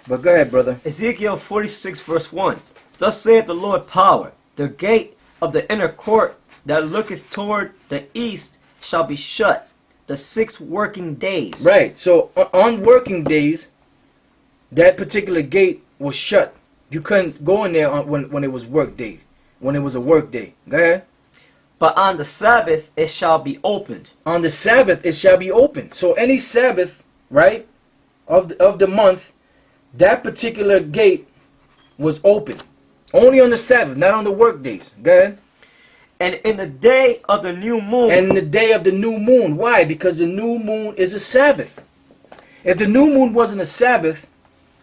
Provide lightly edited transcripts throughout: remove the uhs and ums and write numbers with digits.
But go ahead, brother. Ezekiel 46 verse 1. Thus saith the Lord power, the gate of the inner court that looketh toward the east shall be shut the 6 working days. Right. So on working days, that particular gate was shut. You couldn't go in there when it was work day. When it was a work day. Go ahead. But on the Sabbath it shall be opened. On the Sabbath it shall be opened. So any Sabbath, right, of the month, that particular gate was open. Only on the Sabbath, not on the work days. Go ahead. And in the day of the new moon. And in the day of the new moon. Why? Because the new moon is a Sabbath. If the new moon wasn't a Sabbath,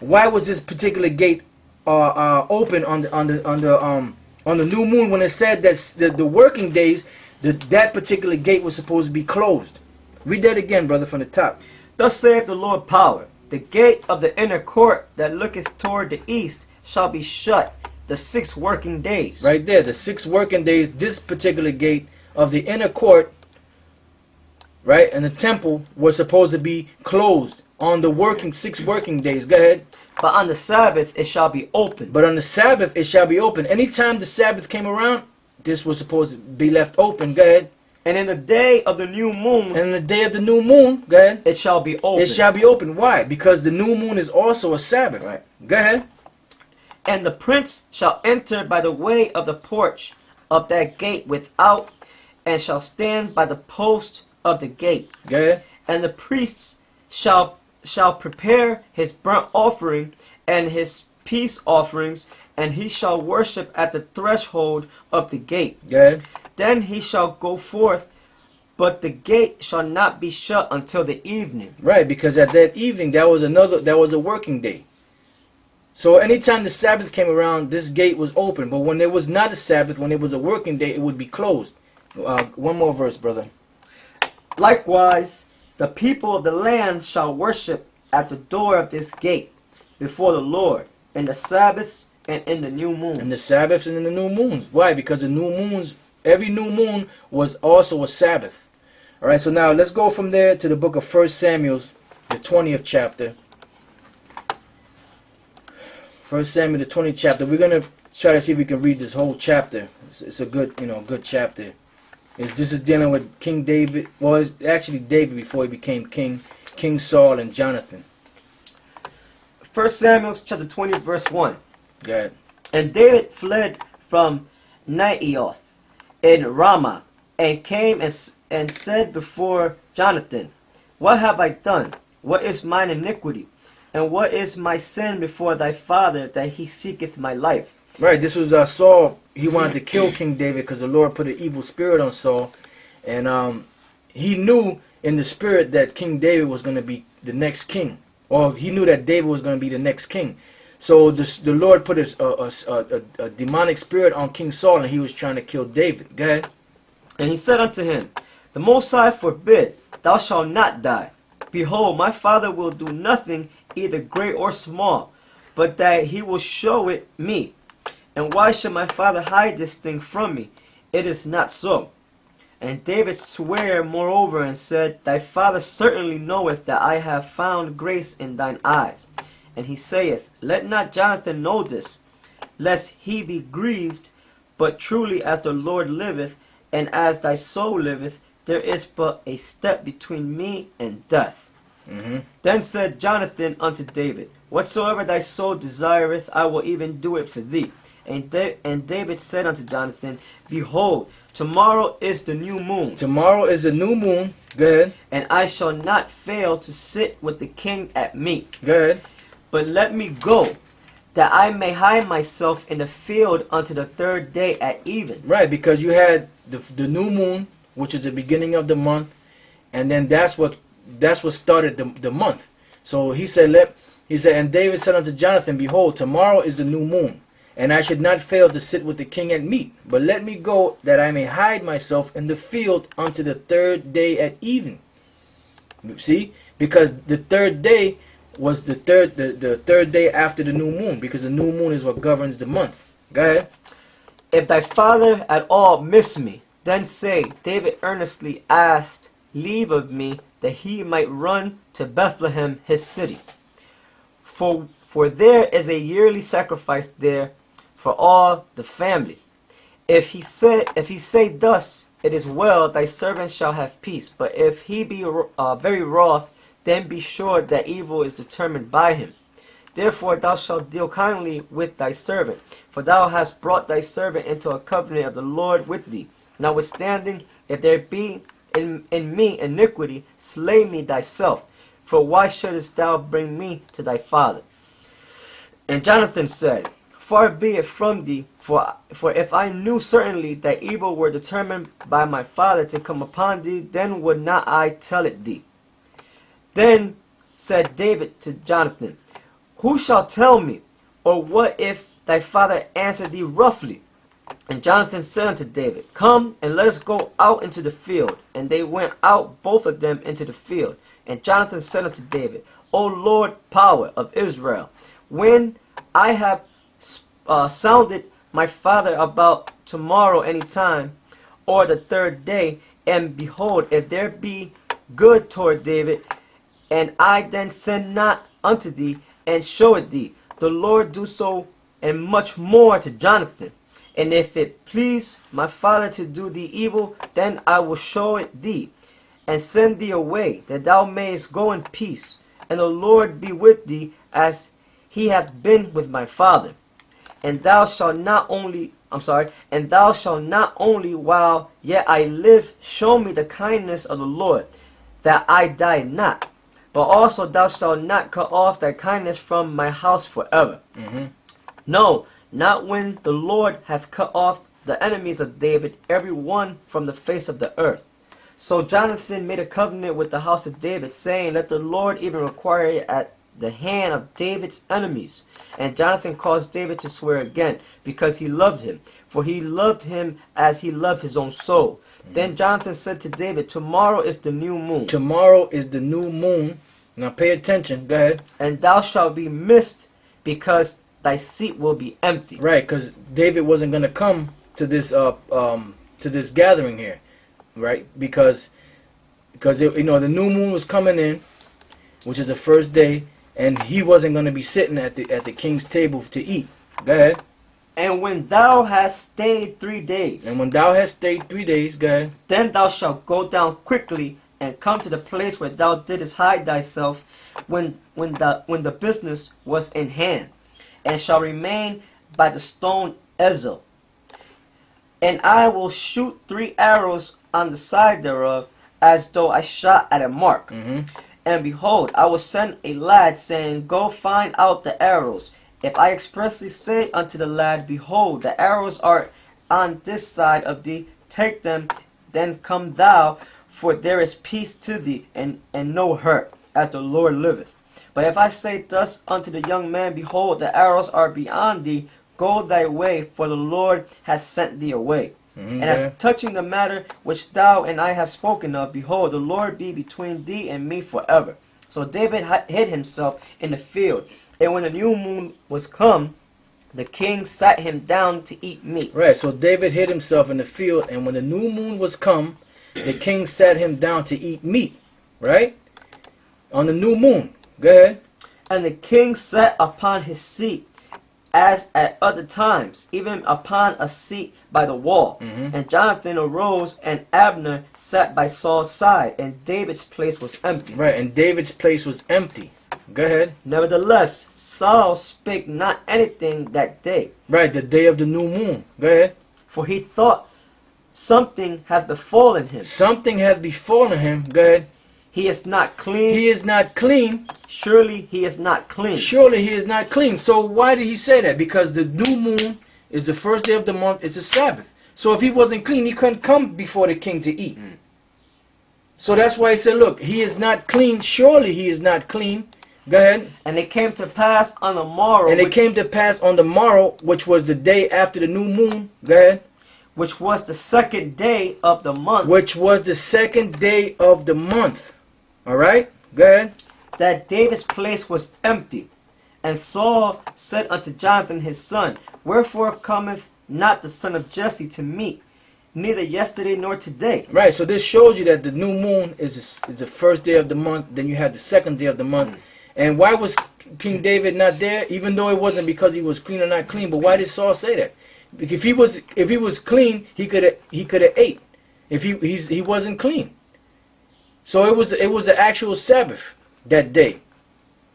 why was this particular gate open on the new moon when it said that the working days, that particular gate was supposed to be closed? Read that again, brother, from the top. Thus saith the Lord power, the gate of the inner court that looketh toward the east shall be shut the 6 working days. Right there, the 6 working days, this particular gate of the inner court, right, and the temple was supposed to be closed on the 6 working days. Go ahead. But on the Sabbath it shall be open. But on the Sabbath it shall be open. Anytime the Sabbath came around, this was supposed to be left open. Go ahead. And in the day of the new moon. And in the day of the new moon, go ahead. It shall be open. It shall be open. Why? Because the new moon is also a Sabbath. Right. Go ahead. And the prince shall enter by the way of the porch of that gate without, and shall stand by the post of the gate. Go ahead. And the priests shall prepare his burnt offering and his peace offerings, and he shall worship at the threshold of the gate. Go ahead. Then he shall go forth, but the gate shall not be shut until the evening. Right, because at that evening that was a working day. So anytime the Sabbath came around, this gate was open. But when there was not a Sabbath, when it was a working day, it would be closed. One more verse, brother. Likewise, the people of the land shall worship at the door of this gate before the Lord in the Sabbaths and in the new moon. In the Sabbaths and in the new moons. Why? Because the new moons, every new moon was also a Sabbath. All right, so now let's go from there to the book of 1 Samuel, the 20th chapter. 1 Samuel, the 20th chapter. We're going to try to see if we can read this whole chapter. It's a good, good chapter. This is dealing with King David. Well, it's actually David before he became king. King Saul and Jonathan. 1 Samuel chapter 20 verse 1. Go ahead. And David fled from Naioth in Ramah, and came and said before Jonathan, What have I done? What is mine iniquity? And what is my sin before thy father, that he seeketh my life? Right, this was Saul. He wanted to kill King David because the Lord put an evil spirit on Saul. And he knew in the spirit that King David was going to be the next king. Or he knew that David was going to be the next king. So the Lord put a demonic spirit on King Saul, and he was trying to kill David. Go ahead. And he said unto him, The Most High forbid, thou shalt not die. Behold, my father will do nothing, either great or small, but that he will show it me. And why should my father hide this thing from me? It is not so. And David sware moreover and said, Thy father certainly knoweth that I have found grace in thine eyes. And he saith, Let not Jonathan know this, lest he be grieved. But truly as the Lord liveth, and as thy soul liveth, there is but a step between me and death. Then said Jonathan unto David, Whatsoever thy soul desireth, I will even do it for thee. And David said unto Jonathan, Behold, tomorrow is the new moon. Tomorrow is the new moon. Go ahead. And I shall not fail to sit with the king at meat. Go ahead. But let me go, that I may hide myself in the field unto the 3rd day at even. Right, because you had the new moon, which is the beginning of the month, and then that's what started the month. So he said, and David said unto Jonathan, Behold, tomorrow is the new moon, and I should not fail to sit with the king at meat. But let me go, that I may hide myself in the field unto the 3rd day at even. See, because the 3rd day was the third day after the new moon, because the new moon is what governs the month. Go ahead. If thy father at all miss me, then say, David earnestly asked leave of me, that he might run to Bethlehem his city. For for there is a yearly sacrifice there for all the family. If he say thus, it is well, thy servant shall have peace. But if he be very wroth, then be sure that evil is determined by him. Therefore thou shalt deal kindly with thy servant, for thou hast brought thy servant into a covenant of the Lord with thee. Notwithstanding, if there be in me iniquity, slay me thyself. For why shouldest thou bring me to thy father? And Jonathan said, Far be it from thee, for if I knew certainly that evil were determined by my father to come upon thee, then would not I tell it thee. Then said David to Jonathan, Who shall tell me? Or what if thy father answer thee roughly? And Jonathan said unto David, Come, and let us go out into the field. And they went out both of them into the field. And Jonathan said unto David, O Lord, power of Israel, when I have sounded my father about tomorrow any time, or the third day, and behold, if there be good toward David, and I then send not unto thee, and show it thee, the Lord do so, and much more to Jonathan. And if it please my father to do thee evil, then I will show it thee, and send thee away, that thou mayest go in peace, and the Lord be with thee, as he hath been with my father. And thou shalt not only while yet I live show me the kindness of the Lord, that I die not. But also thou shalt not cut off thy kindness from my house forever. No, not when the Lord hath cut off the enemies of David, every one from the face of the earth. So Jonathan made a covenant with the house of David, saying, Let the Lord even require it at the hand of David's enemies. And Jonathan caused David to swear again, because he loved him, for he loved him as he loved his own soul. Then Jonathan said to David, Tomorrow is the new moon. Tomorrow is the new moon. Now pay attention. Go ahead. And thou shalt be missed, because thy seat will be empty. Right, because David wasn't going to come to this gathering here, right? Because the new moon was coming in, which is the first day, and he wasn't going to be sitting at the king's table to eat. Go ahead. And when thou hast stayed 3 days. And when thou hast stayed 3 days, go ahead. Then thou shalt go down quickly and come to the place where thou didst hide thyself when the business was in hand, and shall remain by the stone Ezel. And I will shoot 3 arrows on the side thereof, as though I shot at a mark. And behold, I will send a lad, saying, Go find out the arrows. If I expressly say unto the lad, Behold, the arrows are on this side of thee, take them, then come thou, for there is peace to thee, and no hurt, as the Lord liveth. But if I say thus unto the young man, Behold, the arrows are beyond thee, go thy way, for the Lord hath sent thee away. And as touching the matter which thou and I have spoken of, behold, the Lord be between thee and me forever. So David hid himself in the field. And when the new moon was come, the king sat him down to eat meat. Right, so David hid himself in the field, and when the new moon was come, the king sat him down to eat meat. Right? On the new moon. Go ahead. And the king sat upon his seat, as at other times, even upon a seat by the wall. And Jonathan arose, and Abner sat by Saul's side, and David's place was empty. Right, and David's place was empty. Go ahead. Nevertheless, Saul spake not anything that day. Right, the day of the new moon. Go ahead. For he thought something hath befallen him. Something hath befallen him. Go ahead. He is not clean. He is not clean. Surely he is not clean. Surely he is not clean. So why did he say that? Because the new moon is the first day of the month. It's a Sabbath. So if he wasn't clean, he couldn't come before the king to eat. So that's why he said, look, he is not clean. Surely he is not clean. Go ahead. And it came to pass on the morrow. And it came to pass on the morrow, which was the day after the new moon. Go ahead. Which was the second day of the month. Which was the second day of the month. All right? Go ahead. That David's place was empty. And Saul said unto Jonathan his son, Wherefore cometh not the son of Jesse to meet, neither yesterday nor today? Right, so this shows you that the new moon is the first day of the month. Then you have the second day of the month. And why was King David not there, even though it wasn't because he was clean or not clean. But why did Saul say that? If he was clean, he could have ate. If he wasn't clean, so it was an actual Sabbath that day.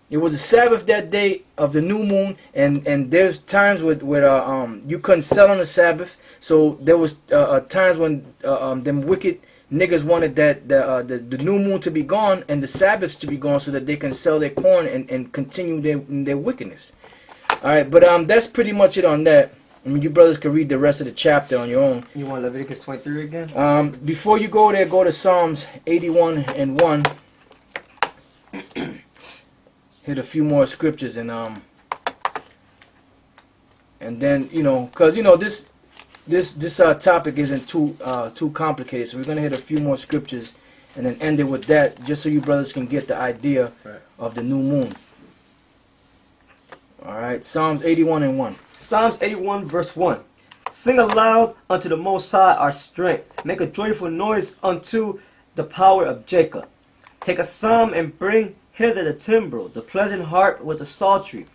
It was a Sabbath that day of the new moon, and there's times where you couldn't sell on the Sabbath. So there was times when them wicked niggas wanted that the new moon to be gone and the Sabbaths to be gone so that they can sell their corn and continue their wickedness. All right, but that's pretty much it on that. I mean, you brothers can read the rest of the chapter on your own. You want Leviticus 23 again? Before you go there, go to Psalms 81 and 1. Hit a few more scriptures and then because this topic isn't too complicated, so we're gonna hit a few more scriptures and then end it with that, just so you brothers can get the idea of the new moon. All right, Psalms 81 and 1. Psalms 81 verse 1. Sing aloud unto the Most High our strength. Make a joyful noise unto the power of Jacob. Take a psalm and bring hither the timbrel, the pleasant harp with the psaltery.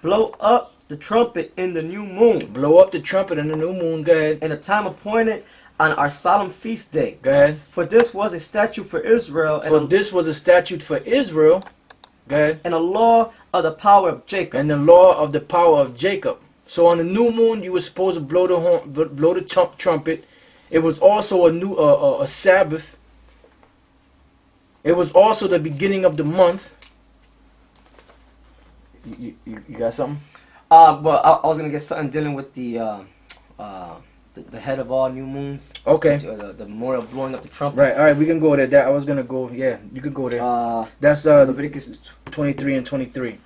Blow up the trumpet in the new moon. Blow up the trumpet in the new moon. Go ahead. In the time appointed on our solemn feast day. Go ahead. For this was a statute for Israel. This was a statute for Israel. Go ahead. And a law of the power of Jacob. And the law of the power of Jacob. So on the new moon, you were supposed to blow the horn, blow the trumpet. It was also a Sabbath. It was also the beginning of the month. You got something? Well, I was gonna get something dealing with the head of all new moons. Okay. The memorial of blowing up the trumpets. Right. All right. We can go there. That I was gonna go. Yeah, you could go there. That's Leviticus 23 and 23.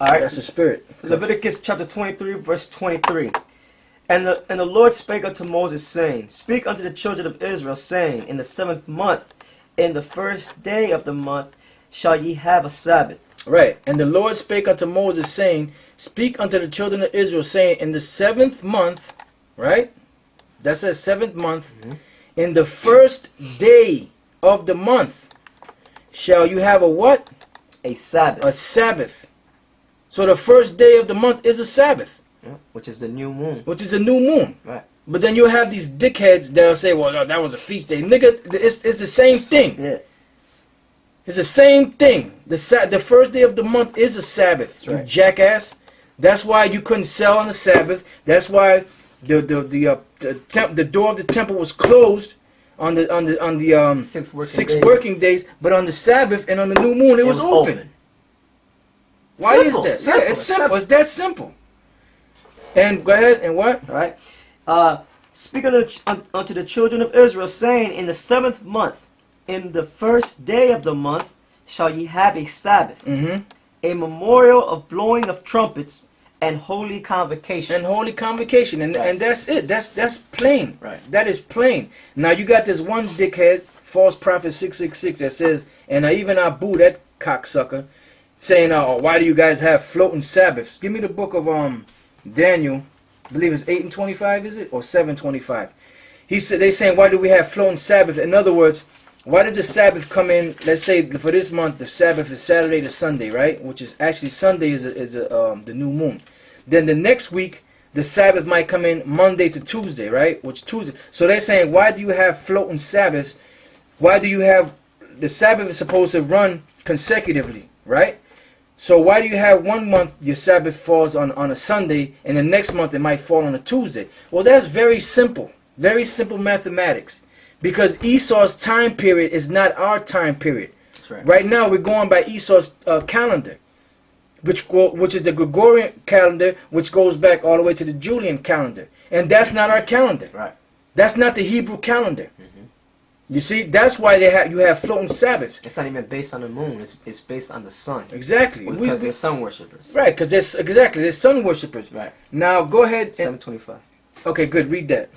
All right. That's the spirit. Leviticus chapter 23, verse 23. And the Lord spake unto Moses, saying, Speak unto the children of Israel, saying, In the 7th month, in the first day of the month, shall ye have a Sabbath. Right. And the Lord spake unto Moses, saying, Speak unto the children of Israel, saying, In the 7th month, right? That says 7th month, in the first day of the month, shall you have a what? A Sabbath. A Sabbath. So the first day of the month is a Sabbath. Yeah, which is the new moon. Which is a new moon. Right. But then you'll have these dickheads that'll say, well, no, that was a feast day. Nigga, it's the same thing. Yeah. It's the same thing. The first day of the month is a Sabbath, you jackass. That's why you couldn't sell on the Sabbath. That's why the door of the temple was closed on the 6 working days. But on the Sabbath and on the new moon, it was open. Why simple, is that? simple, Yeah, it's simple. It's that simple. And go ahead and what? All right. Speak unto the children of Israel, saying, In the 7th month, in the first day of the month, shall ye have a Sabbath, a memorial of blowing of trumpets, and holy convocation. And holy convocation, and that's it. That's plain. Right. That is plain. Now you got this one dickhead, false prophet 666, that says, and even Abu, that cocksucker, saying, "Oh, why do you guys have floating Sabbaths?" Give me the book of Daniel, I believe it's 8 and 25, is it, or 7:25? He said they saying, why do we have floating Sabbath? In other words, why did the Sabbath come in? Let's say for this month, the Sabbath is Saturday to Sunday, right? Which is actually Sunday is the new moon. Then the next week, the Sabbath might come in Monday to Tuesday, right? Which Tuesday. So they're saying, why do you have floating Sabbaths? Why do you have the Sabbath is supposed to run consecutively, right? So why do you have one month your Sabbath falls on a Sunday and the next month it might fall on a Tuesday? Well, that's very simple mathematics. Because Esau's time period is not our time period. That's right. Right now we're going by Esau's calendar, which is the Gregorian calendar, which goes back all the way to the Julian calendar. And that's not our calendar. Right. That's not the Hebrew calendar. You see, that's why you have floating Sabbaths. It's not even based on the moon. It's based on the sun. Exactly. Because they're sun worshippers. Right, because they're sun worshippers. Right. Now go ahead. 7:25. Okay, good. Read that.